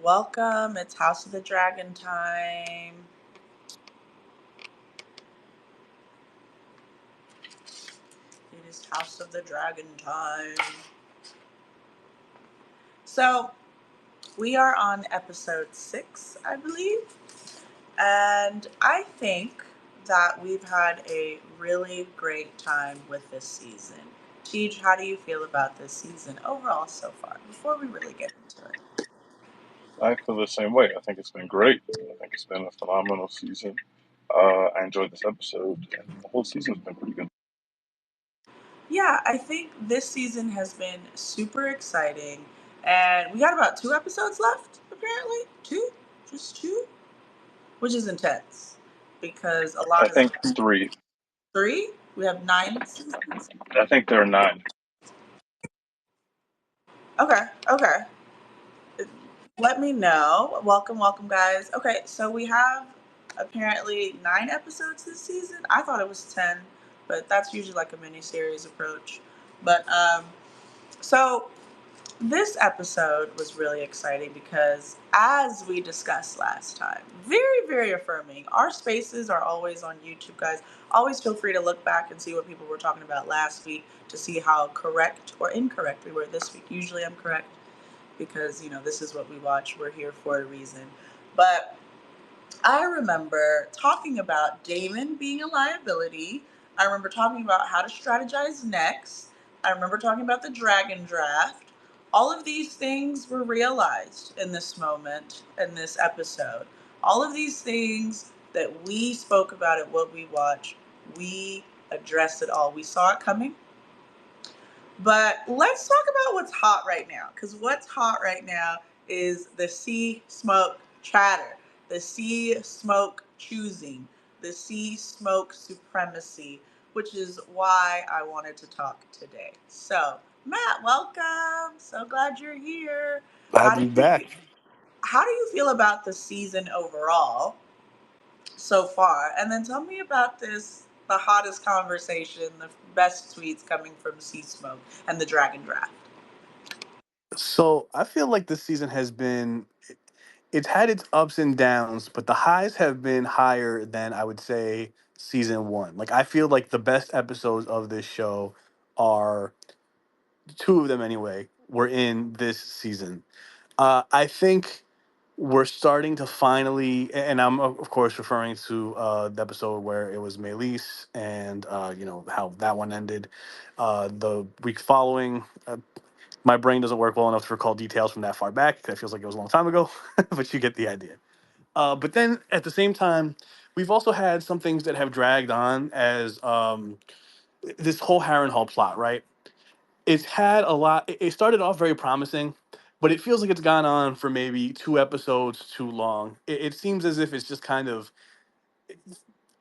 Welcome. It's House of the Dragon time. It is House of the Dragon time. So, we are on episode 6, I believe. And I think that we've had a really great time with this season. Tej, how do you feel about this season overall so far before we really get into it? I feel the same way. I think it's been great. I think it's been a phenomenal season. I enjoyed this episode, and the whole season's been pretty good. Yeah, I think this season has been super exciting. And we got about 2 episodes left, apparently. Two? Just two? Which is intense because a lot I has think three. three. We have 9 seasons. I think there are nine. Okay, okay. Let me know. Welcome, welcome, guys. Okay, so we have apparently 9 episodes this season. I thought it was 10, but that's usually like a mini series approach. But so this episode was really exciting because, as we discussed last time, very, very affirming. Our spaces are always on YouTube, guys. Always feel free to look back and see what people were talking about last week to see how correct or incorrect we were this week. Usually I'm correct because, this is what we watch. We're here for a reason. But I remember talking about Damon being a liability. I remember talking about how to strategize next. I remember talking about the dragon draft. All of these things were realized in this moment, in this episode. All of these things that we spoke about at What We Watch, we addressed it all. We saw it coming. But let's talk about what's hot right now. Because what's hot right now is the sea smoke chatter, the sea smoke choosing, the sea smoke supremacy, which is why I wanted to talk today. So, Matt, welcome. So glad you're here. Glad How to do be you back. how do you feel about the season overall so far? And then tell me about the hottest conversation, the best tweets coming from Sea Smoke and the Dragon Draft. So I feel like this season has been it's had its ups and downs, but the highs have been higher than I would say season one. Like I feel like the best episodes of this show are two of them anyway, were in this season. I think we're starting to finally, and I'm of course referring to the episode where it was Melis and how that one ended. The week following, my brain doesn't work well enough to recall details from that far back. That feels like it was a long time ago, but you get the idea. But then at the same time, we've also had some things that have dragged on as this whole Harrenhal plot, right? It's had a lot. It started off very promising, but it feels like it's gone on for maybe 2 episodes too long. It seems as if it's just kind of.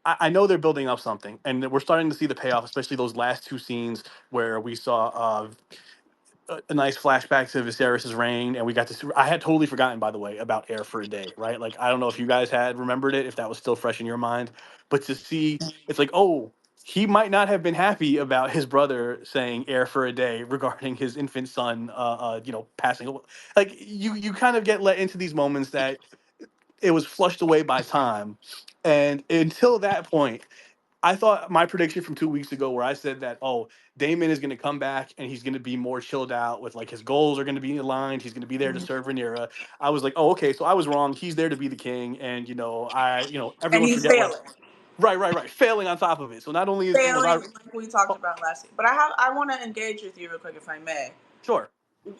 I know they're building up something, and we're starting to see the payoff, especially those last two scenes where we saw a nice flashback to Viserys' reign, and we got to see. I had totally forgotten, by the way, about Air for a Day, right? Like, I don't know if you guys had remembered it, if that was still fresh in your mind, but to see, it's like, oh, he might not have been happy about his brother saying Air for a Day regarding his infant son, passing away. Like, you kind of get let into these moments that it was flushed away by time, and until that point, I thought my prediction from 2 weeks ago, where I said that, oh, Damon is going to come back and he's going to be more chilled out with like his goals are going to be aligned. He's going to be there to Mhm. serve Rhaenyra. I was like, oh, okay, so I was wrong. He's there to be the king, and And everyone he's forget what. failing, Right, failing on top of it. So not only was I failing like we talked oh, about last week. But I want to engage with you real quick, if I may. sure.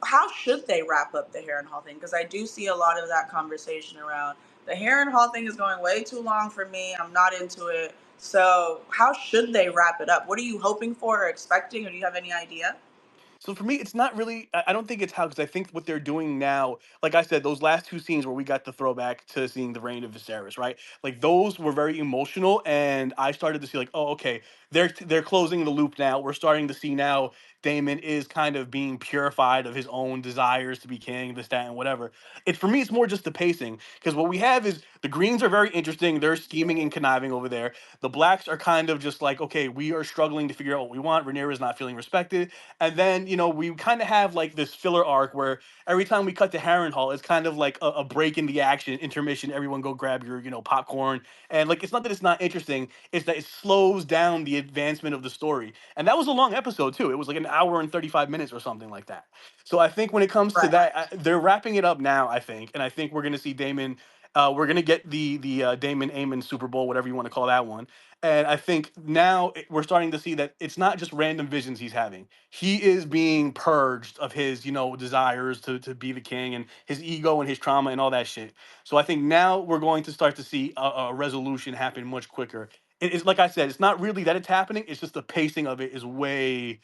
How should they wrap up the Harrenhal thing? Because I do see a lot of that conversation around the Harrenhal thing is going way too long for me. I'm not into it. So how should they wrap it up? What are you hoping for or expecting, or do you have any idea? So for me, it's not really. I don't think it's how, because I think what they're doing now, like I said, those last two scenes where we got the throwback to seeing the reign of Viserys, right? Like those were very emotional, and I started to see like, oh, okay, they're closing the loop now. We're starting to see now Damon is kind of being purified of his own desires to be king, this, that, and whatever. It for me, it's more just the pacing, because what we have is the Greens are very interesting. They're scheming and conniving over there. The Blacks are kind of just like, okay, we are struggling to figure out what we want. Rhaenyra is not feeling respected, and then, we kind of have like this filler arc where every time we cut to Harrenhal, it's kind of like a break in the action, intermission. Everyone go grab your, popcorn. And like, it's not that it's not interesting, it's that it slows down the advancement of the story. And that was a long episode too. It was like an hour and 35 minutes or something like that. So I think when it comes to Right. that, they're wrapping it up now, I think. And I think we're going to see Damon. We're going to get the Damon Aemon Super Bowl, whatever you want to call that one. And I think now we're starting to see that it's not just random visions he's having. He is being purged of his, desires to be the king and his ego and his trauma and all that shit. So I think now we're going to start to see a resolution happen much quicker. It's like I said, it's not really that it's happening. It's just the pacing of it is way.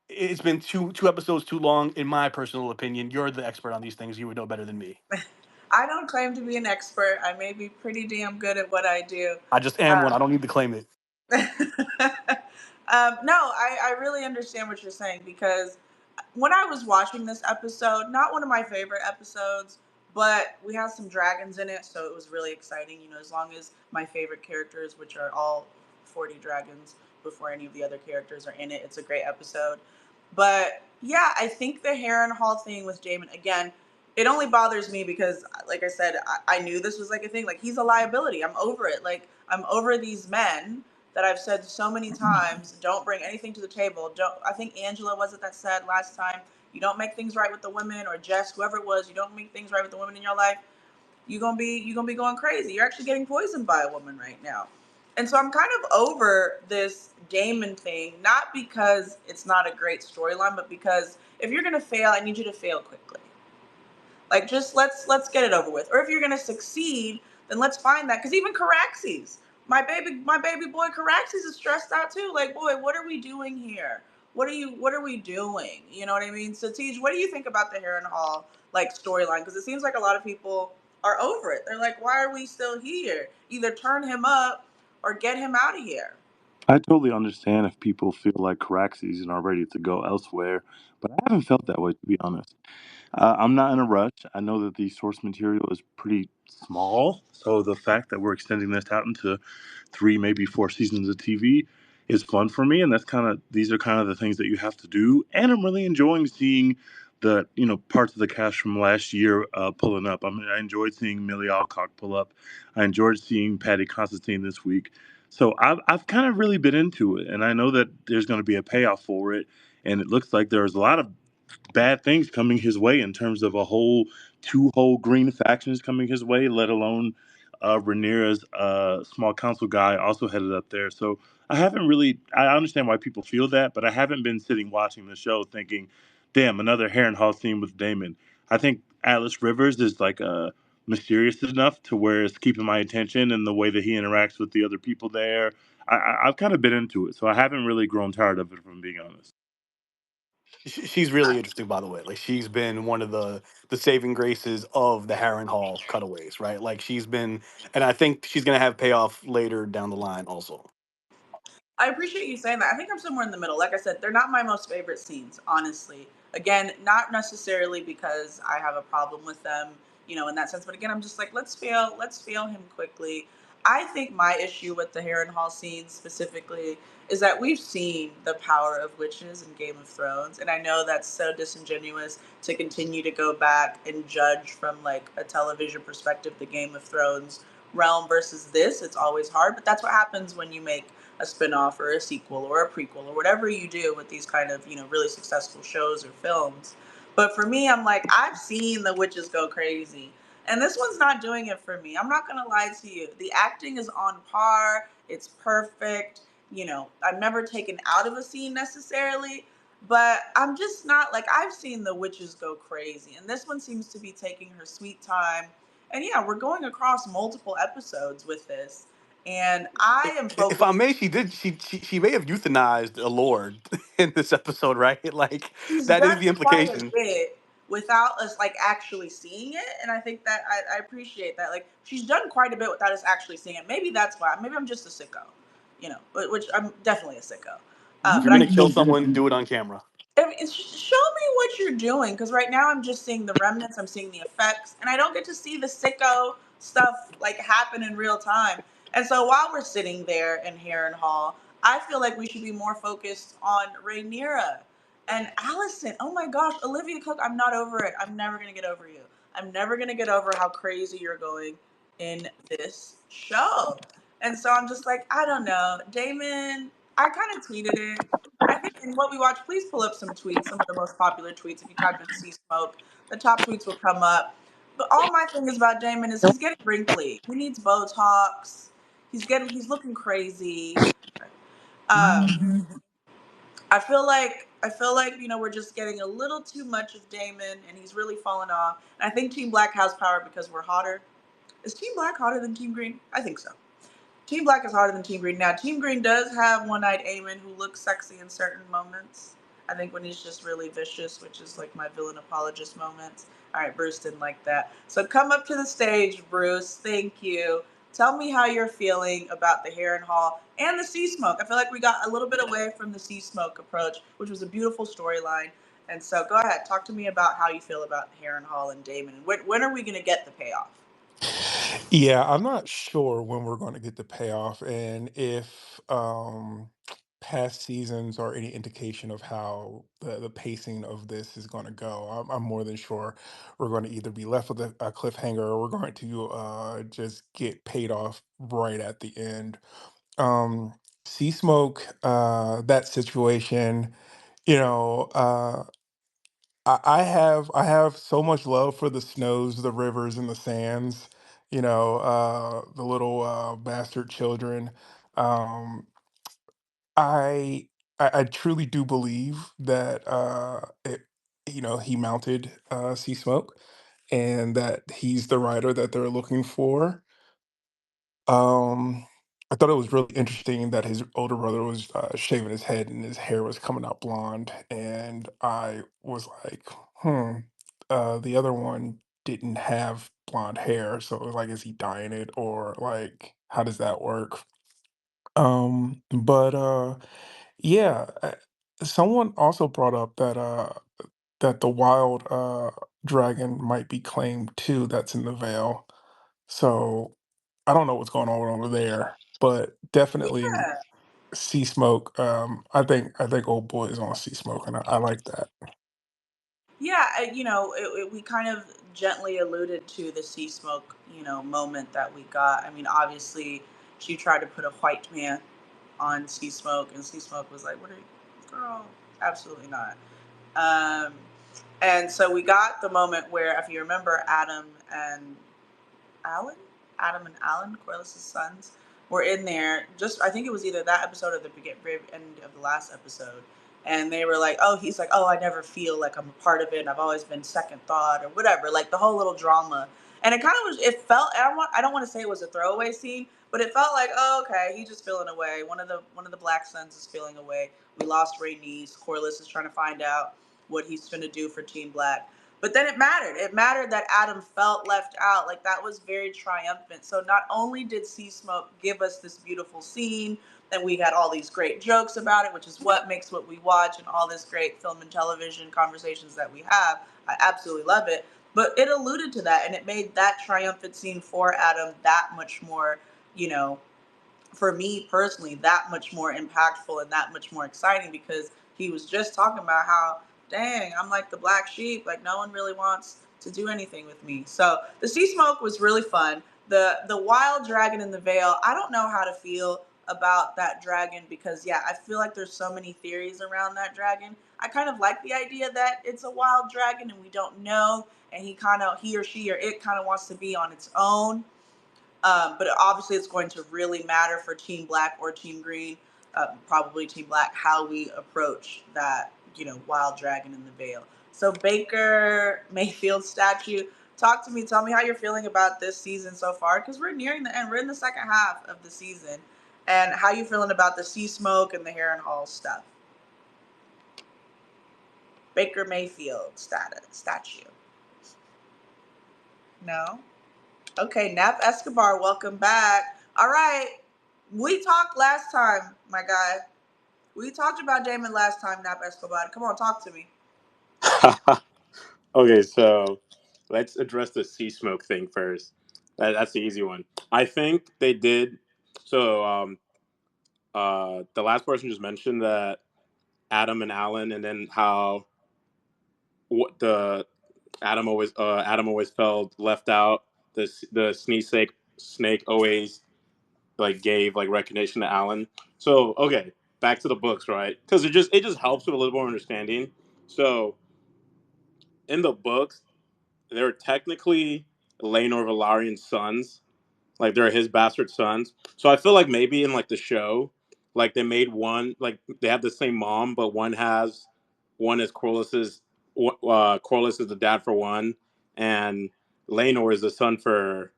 It's been two episodes too long, in my personal opinion. You're the expert on these things. You would know better than me. I don't claim to be an expert. I may be pretty damn good at what I do. I just am one. I don't need to claim it. No, I really understand what you're saying because when I was watching this episode, not one of my favorite episodes, but we had some dragons in it, so it was really exciting. As long as my favorite characters, which are all 40 dragons before any of the other characters are in it, it's a great episode. But yeah, I think the Harrenhal thing with Damon, again, it only bothers me because, like I said, I knew this was like a thing. Like, he's a liability. I'm over it. Like, I'm over these men that I've said so many times don't bring anything to the table. Don't. I think Angela was it that said last time, you don't make things right with the women, or Jess, whoever it was, you don't make things right with the women in your life, you're gonna be going crazy. You're actually getting poisoned by a woman right now. And so I'm kind of over this Damon thing, not because it's not a great storyline, but because if you're gonna fail, I need you to fail quickly. Like, just let's get it over with. Or if you're gonna succeed, then let's find that. Because even Caraxes, my baby boy Caraxes is stressed out too. Like, boy, what are we doing here? What are we doing? You know what I mean? So Tej, what do you think about the Harrenhal like storyline? Because it seems like a lot of people are over it. They're like, why are we still here? Either turn him up or get him out of here. I totally understand if people feel like Caraxes and are ready to go elsewhere, but I haven't felt that way, to be honest. I'm not in a rush. I know that the source material is pretty small, so the fact that we're extending this out into 3, maybe 4 seasons of TV is fun for me, and these are kind of the things that you have to do. And I'm really enjoying seeing the parts of the cast from last year pulling up. I mean, I enjoyed seeing Millie Alcock pull up. I enjoyed seeing Patty Constantine this week. So I've kind of really been into it, and I know that there's going to be a payoff for it. And it looks like there's a lot of bad things coming his way in terms of two whole green factions coming his way, let alone Rhaenyra's small council guy also headed up there. So I understand why people feel that, but I haven't been sitting watching the show thinking, damn, another Harrenhal scene with Damon. I think Atlas Rivers is like mysterious enough to where it's keeping my attention and the way that he interacts with the other people there. I've kind of been into it, so I haven't really grown tired of it, if I'm being honest. She's really interesting, by the way. Like, she's been one of the saving graces of the Harrenhal cutaways, right? Like, she's been, and I think she's gonna have payoff later down the line, also. I appreciate you saying that. I think I'm somewhere in the middle. Like I said, they're not my most favorite scenes, honestly. Again, not necessarily because I have a problem with them, in that sense. But again, I'm just like, let's fail him quickly. I think my issue with the Harrenhal scenes specifically is that we've seen the power of witches in Game of Thrones, and I know that's so disingenuous to continue to go back and judge from like a television perspective the Game of Thrones realm versus this. It's always hard, but that's what happens when you make a spin-off or a sequel or a prequel or whatever you do with these kind of really successful shows or films. But for me, I'm like, I've seen the witches go crazy, and this one's not doing it for me. I'm not gonna lie to you, the acting is on par, it's perfect. I'm never taken out of a scene necessarily, but I'm just not like, I've seen the witches go crazy, and this one seems to be taking her sweet time. And yeah, we're going across multiple episodes with this, and I am If I focused. may, she may have euthanized a lord in this episode, right? Like, She's that is done the quite a implication. bit without us like actually seeing it, and I think that I appreciate that. Like, she's done quite a bit without us actually seeing it. Maybe that's why. Maybe I'm just a sicko, which I'm definitely a sicko. If you're But I gonna kill someone, do it on camera. I mean, show me what you're doing, because right now I'm just seeing the remnants, I'm seeing the effects, and I don't get to see the sicko stuff like happen in real time. And so while we're sitting there in Harrenhal, I feel like we should be more focused on Rhaenyra And Allison, oh my gosh, Olivia Cook, I'm not over it. I'm never gonna get over you. I'm never gonna get over how crazy you're going in this show. And so I'm just like, I don't know. Damon, I kind of tweeted it. I think in what we watch, please pull up some tweets, some of the most popular tweets. If you type in Sea Smoke, the top tweets will come up. But all my thing is about Damon is he's getting wrinkly. He needs Botox. He's looking crazy. Um, I feel like we're just getting a little too much of Damon, and he's really fallen off. And I think Team Black has power because we're hotter. Is Team Black hotter than Team Green? I think so. Team Black is harder than Team Green. Now, Team Green does have One-Eyed Eamon, who looks sexy in certain moments. I think when he's just really vicious, which is like my villain apologist moments. All right, Bruce didn't like that. So come up to the stage, Bruce. Thank you. Tell me how you're feeling about the Heron Hall and the Sea Smoke. I feel like we got a little bit away from the Sea Smoke approach, which was a beautiful storyline. And so go ahead, talk to me about how you feel about Heron Hall and Damon. And when are we going to get the payoff? Yeah, I'm not sure when we're going to get the payoff and if past seasons are any indication of how the pacing of this is going to go. I'm more than sure we're going to either be left with a cliffhanger or we're going to just get paid off right at the end. Sea Smoke, that situation, you know, I have so much love for the snows, the rivers, and the sands. The little bastard children. Um, I, I truly do believe that he mounted Sea Smoke, and that he's the writer that they're looking for. Um, I thought it was really interesting that his older brother was shaving his head and his hair was coming out blonde, and I was like, hmm. The other one didn't have blonde hair, so it was like, is he dyeing it or like how does that work? But yeah, someone also brought up that the wild dragon might be claimed too. That's in the veil. So I don't know what's going on over there, but definitely Yeah. Sea Smoke. I think old boy is on Sea Smoke, and I like that. Yeah, we kind of gently alluded to the Sea Smoke, moment that we got. I mean, obviously, she tried to put a white man on Sea Smoke, and Sea Smoke was like, "What are you, girl? Absolutely not." Um, and so we got the moment where, if you remember, Alan, Adam and Alan, Corliss's sons, were in there. Just I think it was either that episode or the very end of the last episode, and they were like, "Oh, he's like, oh, I never feel like I'm a part of it. And I've always been second thought or whatever." Like the whole little drama, and it kind of was. It felt. I don't want to say it was a throwaway scene, but it felt like, oh, okay, he's just feeling away. One of the black sons is feeling away. We lost Ray Neese. Corliss is trying to find out what he's going to do for Team Black. But then it mattered. It mattered that Adam felt left out. Like that was very triumphant. So not only did Sea Smoke give us this beautiful scene, and we had all these great jokes about it, which is what makes what we watch and all this great film and television conversations that we have. I absolutely love it. But it alluded to that and it made that triumphant scene for Adam that much more, you know, for me personally that much more impactful and that much more exciting because he was just talking about how dang I'm like the black sheep, like no one really wants to do anything with me. So the Sea Smoke was really fun. The wild dragon in the veil, I don't know how to feel about that dragon because yeah, I feel like there's so many theories around that dragon. I kind of like the idea that it's a wild dragon and we don't know, and he or she or it kind of wants to be on its own. But obviously, it's going to really matter for Team Black or Team Green, probably Team Black, how we approach that, wild dragon in the veil. So, Baker Mayfield statue, talk to me. Tell me how you're feeling about this season so far, because we're nearing the end. We're in the second half of the season, and how you feeling about the Sea Smoke and the Heron Hall stuff. Baker Mayfield statue. No. Okay, Nap Escobar, welcome back. All right, we talked last time, my guy. We talked about Damon last time, Nap Escobar. Come on, talk to me. Okay, so let's address the sea smoke thing first. That's the easy one. I think they did. So, the last person just mentioned that Adam and Alan, and then how what the Adam always felt left out. The snake always like gave like recognition to Alan. So okay, back to the books, right? Because it just helps with a little more understanding. So in the books, they're technically Laenor Valarian's sons, like they're his bastard sons. So I feel like maybe in like the show, like they made one like they have the same mom, but one is Corlys is the dad for one, and Laenor is the son for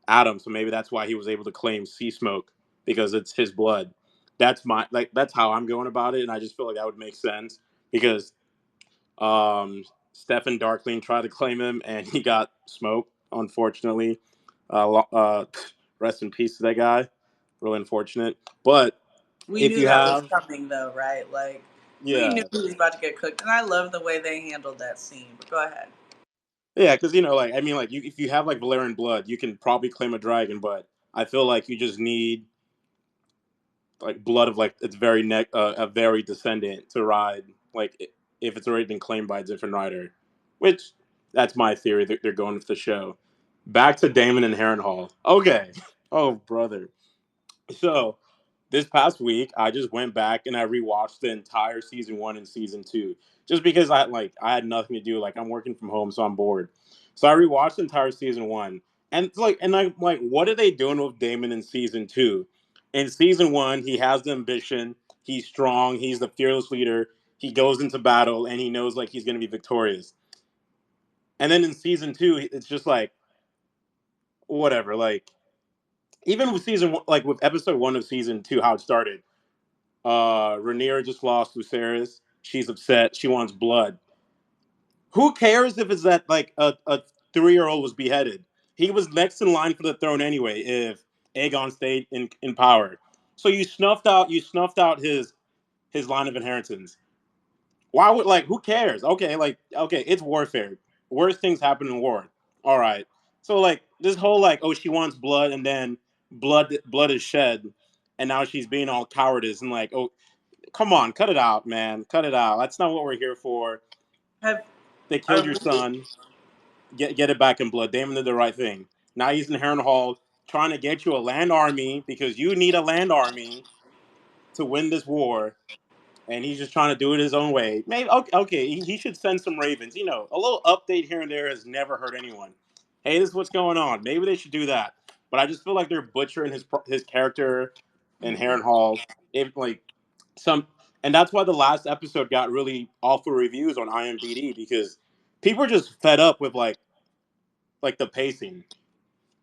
Adam. So maybe that's why he was able to claim Sea Smoke because it's his blood. That's how I'm going about it, and I just feel like that would make sense because Stefan Darkling tried to claim him and he got smoked. Unfortunately, rest in peace to that guy. Really unfortunate. But We if knew you that was have, coming, though, right? Like, we knew yeah, he was about to get cooked, and I love the way they handled that scene. But go ahead. yeah, because like I mean, like if you have like Valerian blood, you can probably claim a dragon. But I feel like you just need like blood of like its a very descendant to ride. Like if it's already been claimed by a different rider, which that's my theory that they're going with the show. Back to Damon and Harrenhal. Okay. Oh brother. So this past week, I just went back and I rewatched the entire season 1 and season 2, just because I had nothing to do. Like I'm working from home, so I'm bored. So I rewatched the entire season 1, and I'm like, what are they doing with Damon in season 2? In season 1, he has the ambition. He's strong. He's the fearless leader. He goes into battle and he knows like he's going to be victorious. And then in season 2, it's just like whatever. Like even with season 1, like with episode 1 of season 2, how it started. Rhaenyra just lost Lucerys. She's upset. She wants blood. Who cares if it's that like a 3-year-old was beheaded? He was next in line for the throne anyway. If Aegon stayed in power, so you snuffed out his line of inheritance. Why would like who cares? Okay, it's warfare. Worst things happen in war. All right. So like this whole like oh she wants blood and then blood is shed and now she's being all cowardice and like oh come on, cut it out, man. Cut it out. That's not what we're here for. Have They killed are your we? son. Get it back in blood. Damon did the right thing. Now he's in Harrenhal trying to get you a land army because you need a land army to win this war. And he's just trying to do it his own way. Maybe okay, he should send some ravens. A little update here and there has never hurt anyone. Hey, this is what's going on. Maybe they should do that. But I just feel like they're butchering his character in Mhm. Harrenhal. If like some, and that's why the last episode got really awful reviews on IMDb because people are just fed up with like the pacing.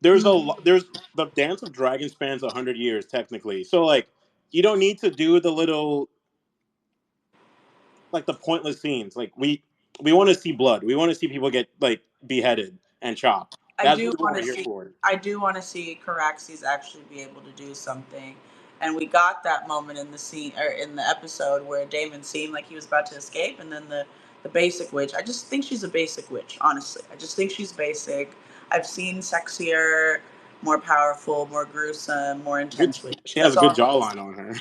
There's the Dance of Dragons spans 100 years technically, so like you don't need to do the little like the pointless scenes. Like we want to see blood. We want to see people get like beheaded and chopped. I That's do really what want we're to here see. for. I do want to see Caraxes actually be able to do something, and we got that moment in the scene or in the episode where Damon seemed like he was about to escape, and then the basic witch. I just think she's a basic witch. Honestly, I just think she's basic. I've seen sexier, more powerful, more gruesome, more Good. intense witches. She has That's a good all I'm gonna jawline say. on her.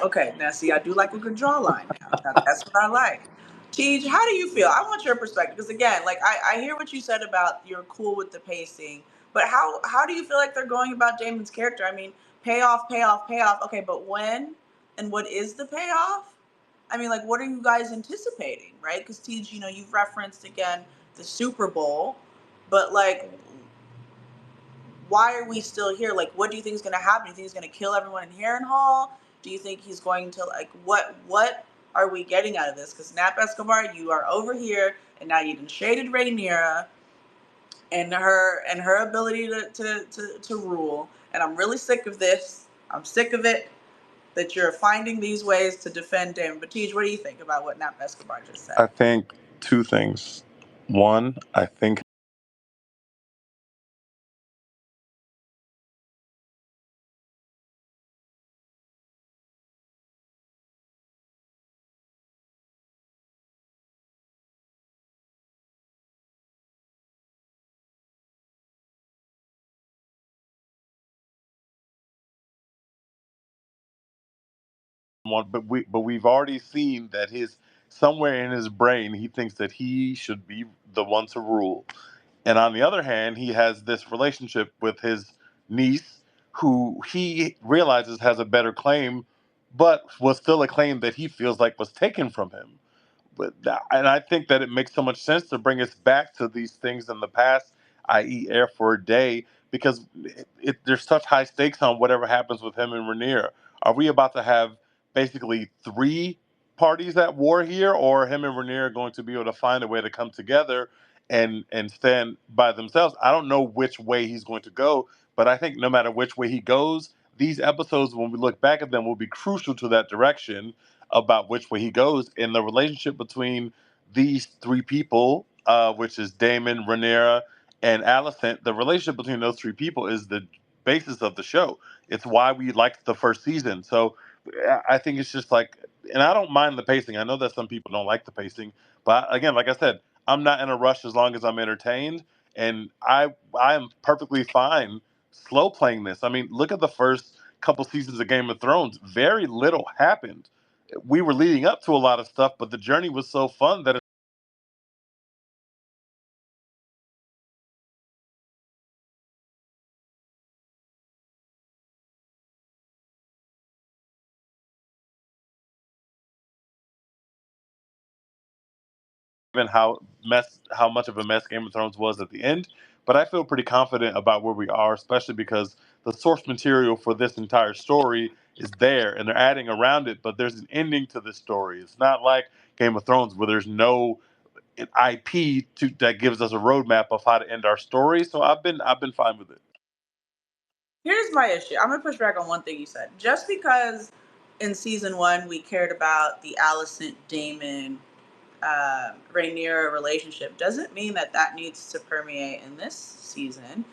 Okay, now see, I do like a good jawline now. That's what I like. Tej, how do you feel? I want your perspective because again, like I hear what you said about you're cool with the pacing, but how do you feel like they're going about Damon's character? I mean, payoff, payoff, payoff. Okay, but when and what is the payoff? I mean, like, what are you guys anticipating, right? Because Tej, you've referenced again the Super Bowl, but like, why are we still here? Like, what do you think is going to happen? Do you think he's going to kill everyone in Harrenhal? Do you think he's going to like what are we getting out of this? Because Nap Escobar, you are over here, and now you've shaded Rhaenyra and her ability to rule. And I'm really sick of this. I'm sick of it that you're finding these ways to defend Damon. But Tej, what do you think about what Nap Escobar just said? I think two things. One, I think want, but we've already seen that his somewhere in his brain he thinks that he should be the one to rule. And on the other hand, he has this relationship with his niece, who he realizes has a better claim, but was still a claim that he feels like was taken from him. And I think that it makes so much sense to bring us back to these things in the past, i.e., Air for a Day, because there's such high stakes on whatever happens with him and Rhaenyra. Are we about to have basically three parties at war here, or him and Rhaenyra going to be able to find a way to come together and stand by themselves? I don't know which way he's going to go, but I think no matter which way he goes, these episodes, when we look back at them, will be crucial to that direction about which way he goes. In the relationship between these three people, which is Damon, Rhaenyra, and Alicent. The relationship between those three people is the basis of the show. It's why we liked the first season. So I think it's just like, and I don't mind the pacing. I know that some people don't like the pacing, but again, like I said, I'm not in a rush as long as I'm entertained, and I am perfectly fine slow playing this. I mean, look at the first couple seasons of Game of Thrones. Very little happened. We were leading up to a lot of stuff, but the journey was so fun that even how much of a mess Game of Thrones was at the end. But I feel pretty confident about where we are, especially because the source material for this entire story is there, and they're adding around it. But there's an ending to this story. It's not like Game of Thrones where there's no IP that gives us a roadmap of how to end our story. So I've been fine with it. Here's my issue. I'm gonna push back on one thing you said. Just because in season one we cared about the Alicent Damon Rhaenyra relationship doesn't mean that that needs to permeate in this season.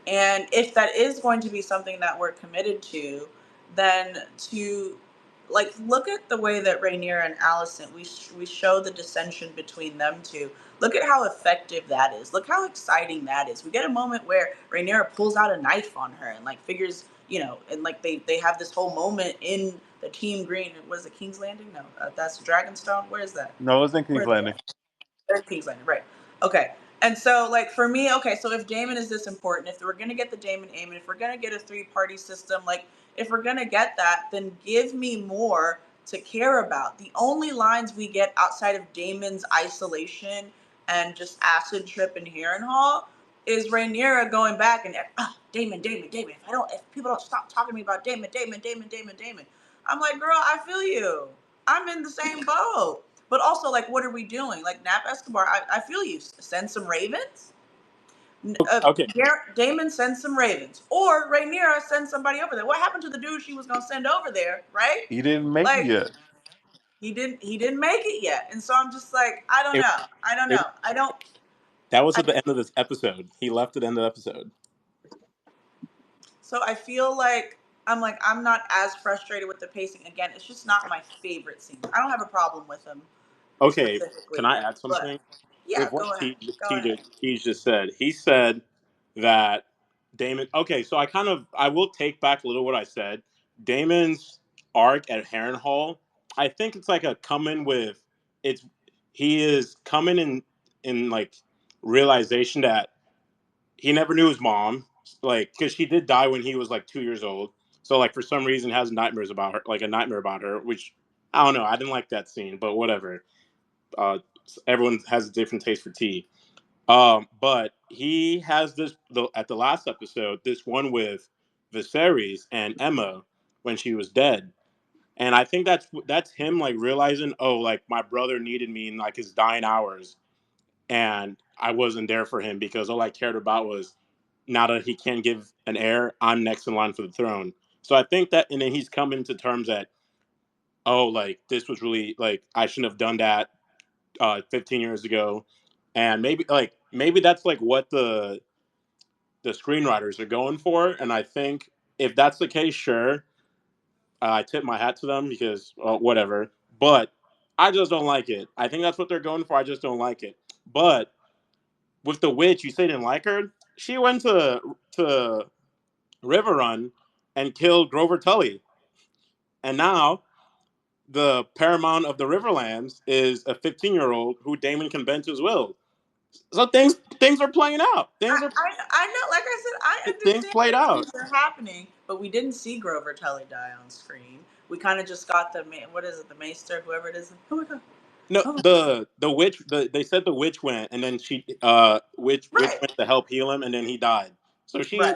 And if that is going to be something that we're committed to, then to like look at the way that Rhaenyra and Alicent we show the dissension between them two. Look at how effective that is. Look how exciting that is. We get a moment where Rhaenyra pulls out a knife on her and like figures, and like they have this whole moment in the Team Green. Was it King's Landing? No, that's Dragonstone. Where is that? No, it's in King's Where's that? Landing. There's King's Landing, right? Okay. And so, like for me, okay, so if Damon is this important, if we're gonna get the Damon Aemon, if we're gonna get a three-party system, like if we're gonna get that, then give me more to care about. The only lines we get outside of Damon's isolation and just acid trip and Harrenhal is Rhaenyra going back and Damon, Damon, Damon. If people don't stop talking to me about Damon, Damon, Damon, Damon, Damon, I'm like, girl, I feel you. I'm in the same boat. But also, like, what are we doing? Like, Nap Escobar, I feel you. Send some ravens. Okay, Damon sends some ravens. Or Rhaenyra sends somebody over there. What happened to the dude she was going to send over there, right? He didn't make it Like, yet. he didn't make it yet. And so I'm just like, I don't it, know. I don't it, know. I don't. that was I, at the end of this episode. He left at the end of the episode. so I feel like I'm not as frustrated with the pacing. Again, it's just not my favorite scene. I don't have a problem with them Okay, can specifically. I add But something? yeah, With what go ahead. Go ahead. T just said, he said that Damon. Okay, so I will take back a little what I said. Damon's arc at Harrenhal, I think it's like a coming with it's he is coming in like realization that he never knew his mom, like because she did die when he was like 2 years old. So like for some reason has nightmares about her, like a nightmare about her, which I don't know. I didn't like that scene, but whatever. Uh, Everyone has a different taste for tea. But he has at the last episode, this one with Viserys and Emma when she was dead, and I think that's him like realizing, oh, like my brother needed me in like his dying hours, and I wasn't there for him because all I cared about was now that he can't give an heir, I'm next in line for the throne. So I think that, and then he's coming to terms that, oh, like this was really like I shouldn't have done that 15 years ago, and maybe that's like what the screenwriters are going for. And I think if that's the case, sure, I tip my hat to them because whatever. But I just don't like it. I think that's what they're going for. I just don't like it. But with the witch, you say you didn't like her. She went to River Run and killed Grover Tully, and now the paramount of the Riverlands is a 15-year-old who Damon can bend to his will. So things are playing out. I know, like I said, I Things understand played that out. things are happening, but we didn't see Grover Tully die on screen. We kind of just got what is it, the Maester, whoever it is. Oh my god. No, Oh my the witch. They said the witch went, and then she witch right. went to help heal him, and then he died. So she Right.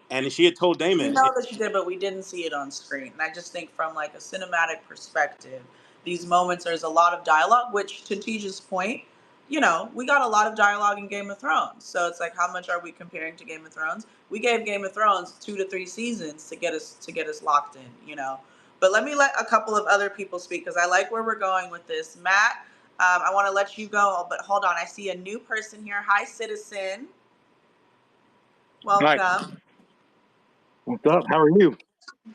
and she had told We Damon, know that she did, but we didn't see it on screen. And I just think from like a cinematic perspective, these moments there's a lot of dialogue, which to Tija's point, we got a lot of dialogue in Game of Thrones. So it's like how much are we comparing to Game of Thrones? We gave Game of Thrones 2 to 3 seasons to get us locked in. But let a couple of other people speak because I like where we're going with this. Matt, I want to let you go, but hold on. I see a new person here. Hi, citizen. Hi, Welcome. what's up? How are you?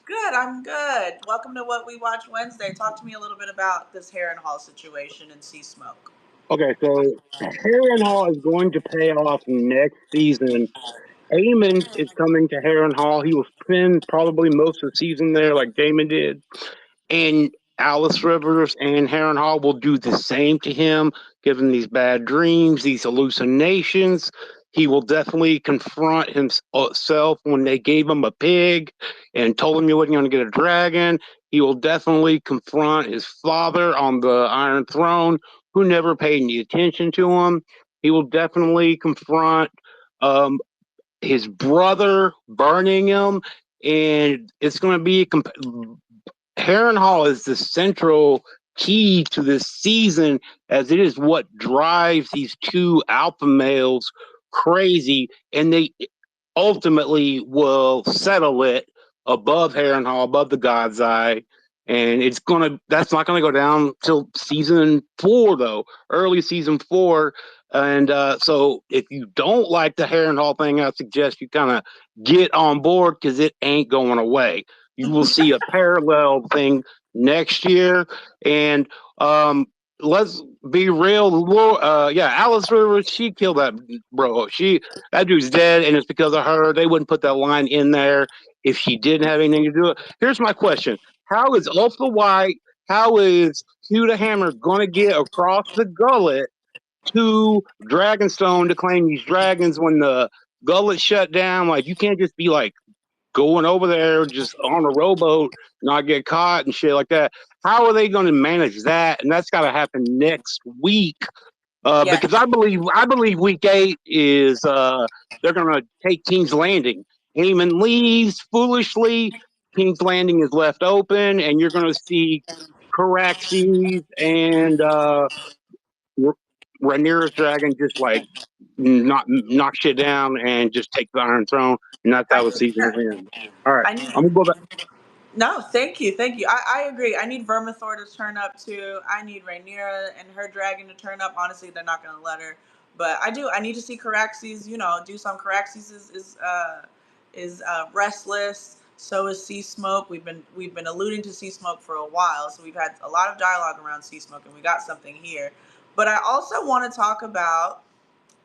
Good, I'm good. Welcome to What We Watch Wednesday. Talk to me a little bit about this Harrenhal situation and Sea Smoke. Okay, so Harrenhal is going to pay off next season. Eamon is coming to Harrenhal. He will spend probably most of the season there, like Damon did. And Alice Rivers and Harrenhal will do the same to him, give him these bad dreams, these hallucinations. He will definitely confront himself when they gave him a pig and told him he wasn't going to get a dragon. He will definitely confront his father on the Iron Throne, who never paid any attention to him. He will definitely confront um, his brother burning him, and it's going to be Harrenhal is the central key to this season, as it is what drives these two alpha males crazy, and they ultimately will settle it above Harrenhal, above the God's Eye. And that's not gonna go down till season 4, though, early season 4. And so if you don't like the Harrenhal thing, I suggest you kind of get on board because it ain't going away. You will see a parallel thing next year. And let's be real. Alice Rivers, she killed that bro. That dude's dead, and it's because of her. They wouldn't put that line in there if she didn't have anything to do with it. Here's my question: how is Ultra White? How is Hugh the Hammer going to get across the gullet to Dragonstone to claim these dragons when the gullet shut down? Like, you can't just be like going over there just on a rowboat, not get caught and shit like that. How are they going to manage that? And that's got to happen next week, Yeah, because I believe week 8 is they're going to take King's Landing. Heyman leaves foolishly. King's Landing is left open, and you're going to see Caraxes and Rhaenyra's dragon just like knock shit down and just take the Iron Throne, and that's I how the need, season will end. All right, I need I'm gonna go back. No, thank you, thank you. I agree. I need Vermithor to turn up too. I need Rhaenyra and her dragon to turn up. Honestly, they're not gonna let her, but I do. I need to see Caraxes. Do some. Caraxes is restless. So is Sea Smoke. We've been alluding to Sea Smoke for a while, so we've had a lot of dialogue around Sea Smoke, and we got something here. But I also want to talk about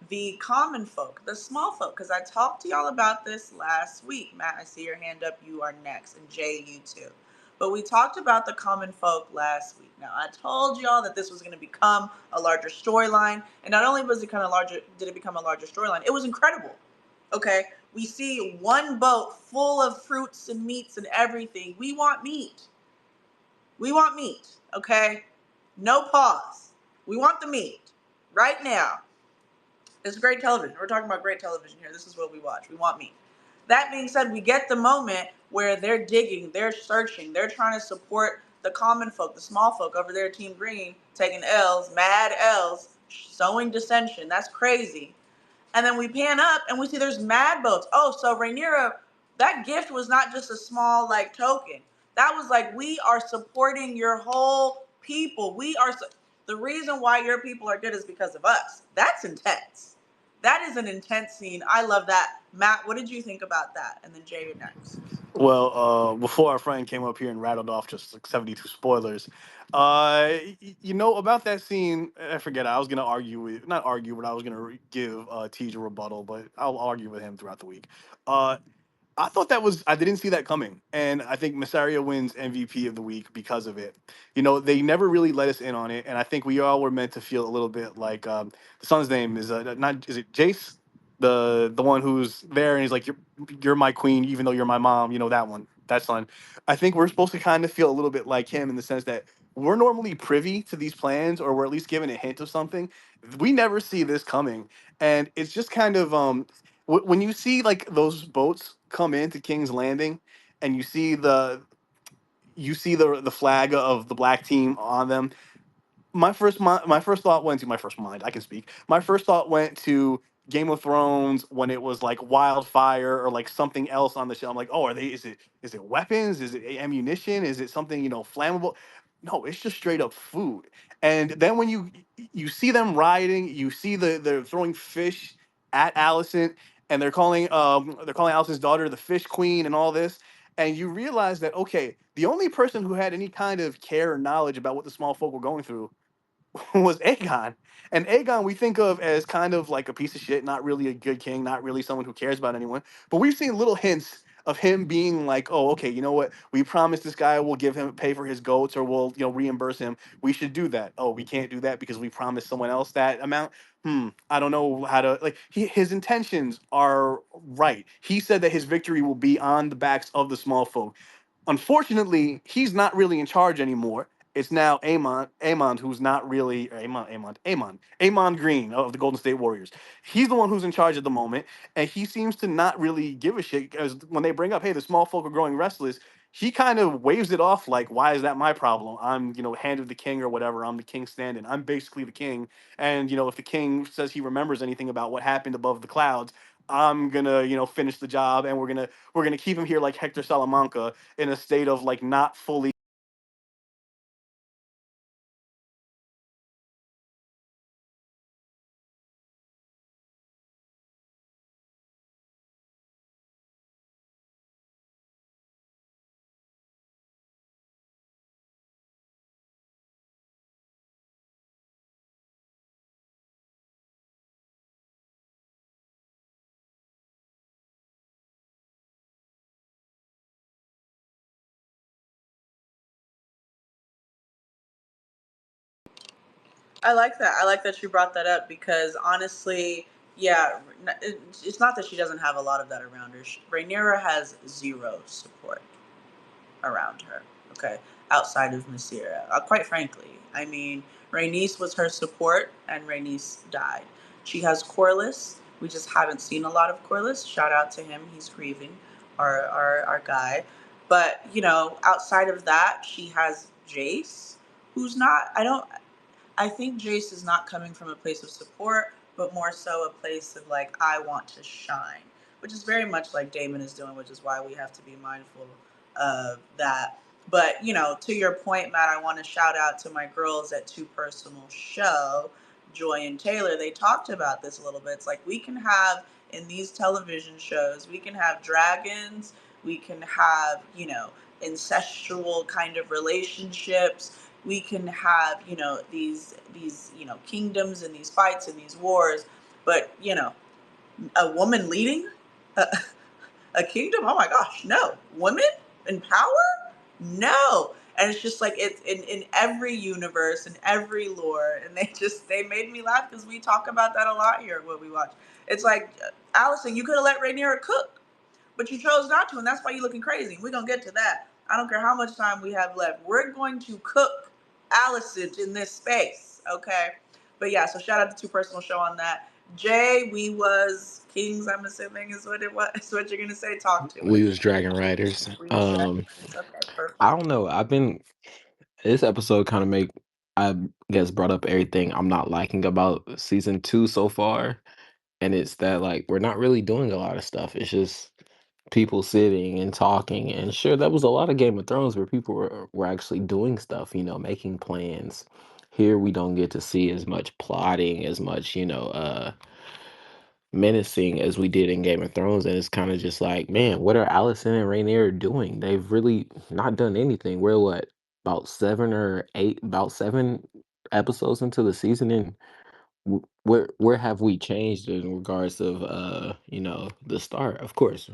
the common folk, the small folk, because I talked to y'all about this last week. Matt, I see your hand up. You are next. And Jay, you too. But we talked about the common folk last week. Now, I told y'all that this was going to become a larger storyline. And not only was it kind of larger, did it become a larger storyline, it was incredible. Okay. We see one boat full of fruits and meats and everything. We want meat. We want meat. Okay. No pause. We want the meat right now. It's great television. We're talking about great television here. This is what we watch. We want meat. That being said, we get the moment where they're digging, they're searching, they're trying to support the common folk, the small folk over there, Team Green, taking L's, mad L's, sowing dissension. That's crazy. And then we pan up and we see there's mad boats. Oh, so Rhaenyra, that gift was not just a small like token. That was like, we are supporting your whole people. The reason why your people are good is because of us. That's intense. That is an intense scene. I love that. Matt, what did you think about that? And then Jay, you're next. Well, before our friend came up here and rattled off just like 72 spoilers, about that scene, I forget. I was gonna not argue, but I was gonna give Tej a rebuttal, but I'll argue with him throughout the week. Uh, I thought that was I didn't see that coming, and I think Massaria wins MVP of the week because of it. You know, they never really let us in on it, and I think we all were meant to feel a little bit like the son's name is not is it Jace, the one who's there and he's like you're my queen even though you're my mom. You know that one, that son. I think we're supposed to kind of feel a little bit like him in the sense that we're normally privy to these plans or we're at least given a hint of something. We never see this coming, and it's just kind of when you see like those boats come into King's Landing and you see the flag of the black team on them, my first thought went to my first mind. I can speak. My first thought went to Game of Thrones when it was like wildfire or like something else on the show. I'm like, oh, are they? Is it weapons? Is it ammunition? Is it something flammable? No, it's just straight up food. And then when you see them riding, you see they're throwing fish at Allison, and they're calling Allison's daughter the Fish Queen and all this. And you realize that okay, the only person who had any kind of care or knowledge about what the small folk were going through was Aegon. And Aegon we think of as kind of like a piece of shit, not really a good king, not really someone who cares about anyone. But we've seen little hints of him being like, oh, okay, you know what? We promised this guy we'll give him pay for his goats or we'll, reimburse him. We should do that. Oh, we can't do that because we promised someone else that amount. I don't know how to like his intentions are right. He said that his victory will be on the backs of the small folk. Unfortunately, he's not really in charge anymore. It's now Amon, who's not really Amon Green of the Golden State Warriors. He's the one who's in charge at the moment, and he seems to not really give a shit. Because when they bring up, hey, the small folk are growing restless, he kind of waves it off like, why is that my problem? I'm, hand of the king or whatever. I'm the king standing. I'm basically the king, and if the king says he remembers anything about what happened above the clouds, I'm gonna, finish the job, and we're gonna keep him here like Hector Salamanca in a state of like not fully. I like that. I like that you brought that up because honestly, yeah, it's not that she doesn't have a lot of that around her. Rhaenyra has zero support around her. Okay, outside of Mysera. Quite frankly, I mean, Rhaenys was her support, and Rhaenys died. She has Corlys. We just haven't seen a lot of Corlys. Shout out to him. He's grieving, our guy. But outside of that, she has Jace, who's not. I think Jace is not coming from a place of support, but more so a place of like, I want to shine, which is very much like Damon is doing, which is why we have to be mindful of that. But, to your point, Matt, I want to shout out to my girls at Too Personal Show, Joy and Taylor. They talked about this a little bit. It's like we can have in these television shows, we can have dragons, we can have, incestual kind of relationships, we can have these kingdoms and these fights and these wars, but a woman leading a, a kingdom, oh my gosh, no. Women in power, no. And it's just like it's in every universe, in every lore, and they made me laugh because we talk about that a lot here when we watch. It's like, Allison, you could have let Rhaenyra cook, but you chose not to, and that's why you're looking crazy. We're gonna get to that. I don't care how much time we have left. We're going to cook Allison in this space, okay? But yeah, so shout out to Too Personal Show on that. Jay, we was kings, I'm assuming is what it was. Is what you're gonna say. Talk to We us. was Dragon Riders. We was dragons. Okay, I perfect. don't know. This episode kind of I guess brought up everything I'm not liking about season 2 so far, and it's that like we're not really doing a lot of stuff. It's just people sitting and talking, and sure, that was a lot of Game of Thrones where people were actually doing stuff, making plans. Here we don't get to see as much plotting, as much, menacing as we did in Game of Thrones, and it's kind of just like, man, what are Allison and Rhaenyra doing? They've really not done anything. We're what, about 7 episodes into the season, and where have we changed in regards of the start? Of course,